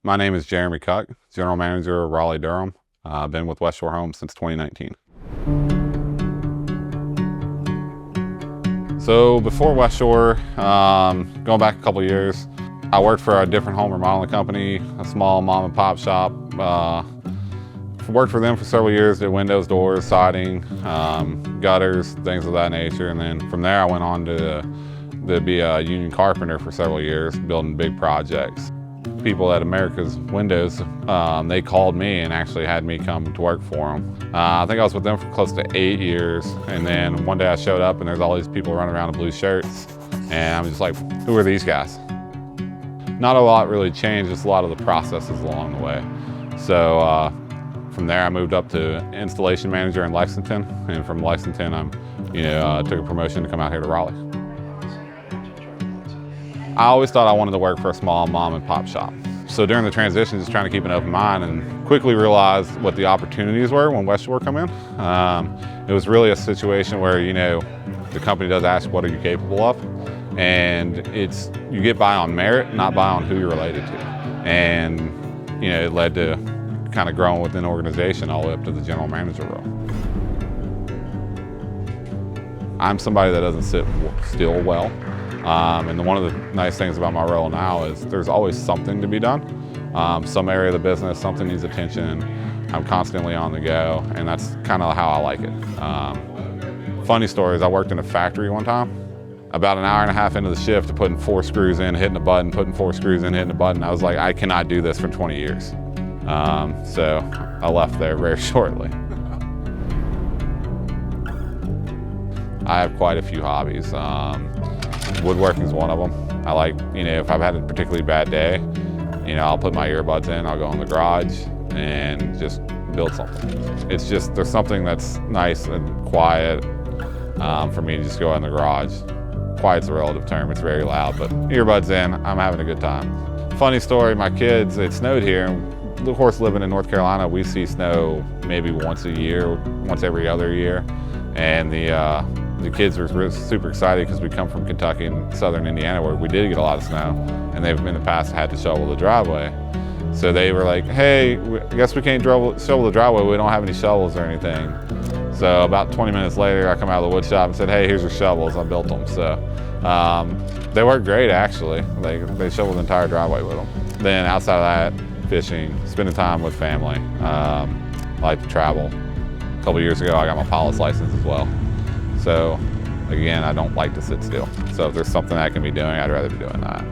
My name is Jeremy Cuck, General Manager of Raleigh, Durham. I've been with West Shore Homes since 2019. So before West Shore, going back a couple years, I worked for a different home remodeling company, a small mom and pop shop. Worked for them for several years, did windows, doors, siding, gutters, things of that nature. And then from there I went on to be a union carpenter for several years, building big projects. People at America's Windows, they called me and actually had me come to work for them. I think I was with them for close to 8 years, and then one day I showed up and there's all these people running around in blue shirts, and I'm just like, who are these guys? Not a lot really changed, just a lot of the processes along the way. So from there I moved up to installation manager in Lexington, and from Lexington I took a promotion to come out here to Raleigh. I always thought I wanted to work for a small mom and pop shop. So during the transition, just trying to keep an open mind, and quickly realized what the opportunities were when West Shore come in. It was really a situation where, the company does ask, what are you capable of? And you get by on merit, not by on who you're related to. And, it led to kind of growing within the organization all the way up to the general manager role. I'm somebody that doesn't sit still well. And one of the nice things about my role now is there's always something to be done. Some area of the business, something needs attention. I'm constantly on the go, and that's kind of how I like it. Funny story is I worked in a factory one time. About an hour and a half into the shift, putting 4 screws in, hitting a button, putting 4 screws in, hitting a button. I was like, I cannot do this for 20 years. So I left there very shortly. I have quite a few hobbies. Woodworking is one of them. I like, if I've had a particularly bad day, I'll put my earbuds in, I'll go in the garage and just build something. It's just, there's something that's nice and quiet for me to just go in the garage. Quiet's a relative term, it's very loud, but earbuds in, I'm having a good time. Funny story, my kids, it snowed here. Of course, living in North Carolina, we see snow maybe once a year, once every other year. And the kids were super excited because we come from Kentucky and southern Indiana where we did get a lot of snow, and they've in the past had to shovel the driveway. So they were like, hey, I guess we can't shovel the driveway, we don't have any shovels or anything. So about 20 minutes later, I come out of the wood shop and said, hey, here's your shovels, I built them. So they worked great actually. They shoveled the entire driveway with them. Then outside of that, fishing, spending time with family. I like to travel. A couple years ago, I got my pilot's license as well. So again, I don't like to sit still. So if there's something I can be doing, I'd rather be doing that.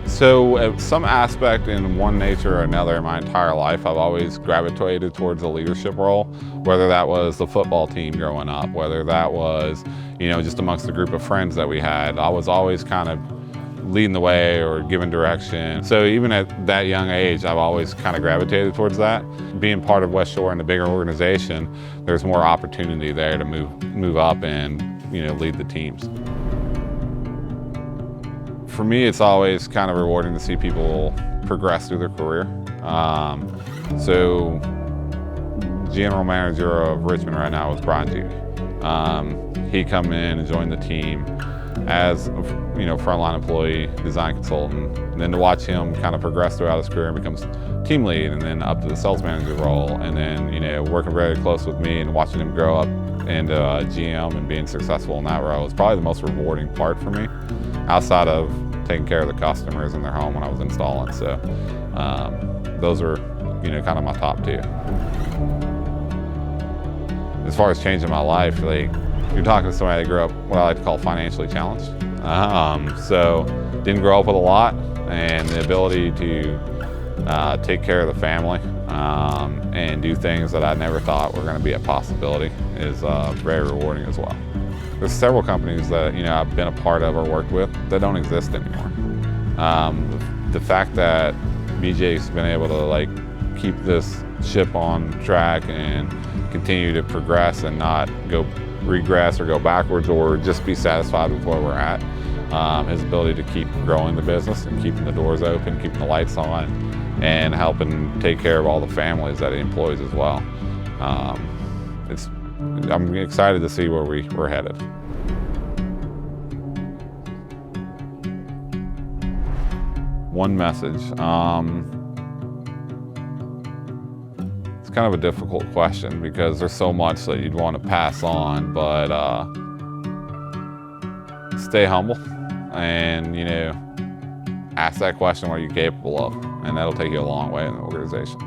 So at some aspect in one nature or another in my entire life, I've always gravitated towards a leadership role, whether that was the football team growing up, whether that was, just amongst the group of friends that we had. I was always kind of leading the way or giving direction. So even at that young age, I've always kind of gravitated towards that. Being part of West Shore and a bigger organization, there's more opportunity there to move up and lead the teams. For me, it's always kind of rewarding to see people progress through their career. So general manager of Richmond right now is Brian G. He come in and joined the team as frontline employee, design consultant, and then to watch him kind of progress throughout his career and becomes team lead, and then up to the sales manager role, and then working very close with me and watching him grow up into GM and being successful in that role is probably the most rewarding part for me, outside of taking care of the customers in their home when I was installing. So those are kind of my top 2. As far as changing my life, you're talking to somebody that grew up what I like to call financially challenged. So didn't grow up with a lot, and the ability to take care of the family and do things that I never thought were going to be a possibility is very rewarding as well. There's several companies that I've been a part of or worked with that don't exist anymore. The fact that BJ's been able to keep this ship on track and continue to progress and not regress or go backwards or just be satisfied with where we're at. His ability to keep growing the business and keeping the doors open, keeping the lights on, and helping take care of all the families that he employs as well. I'm excited to see where we're headed. One message. It's kind of a difficult question because there's so much that you'd want to pass on, but stay humble and, ask that question what you're capable of, and that'll take you a long way in the organization.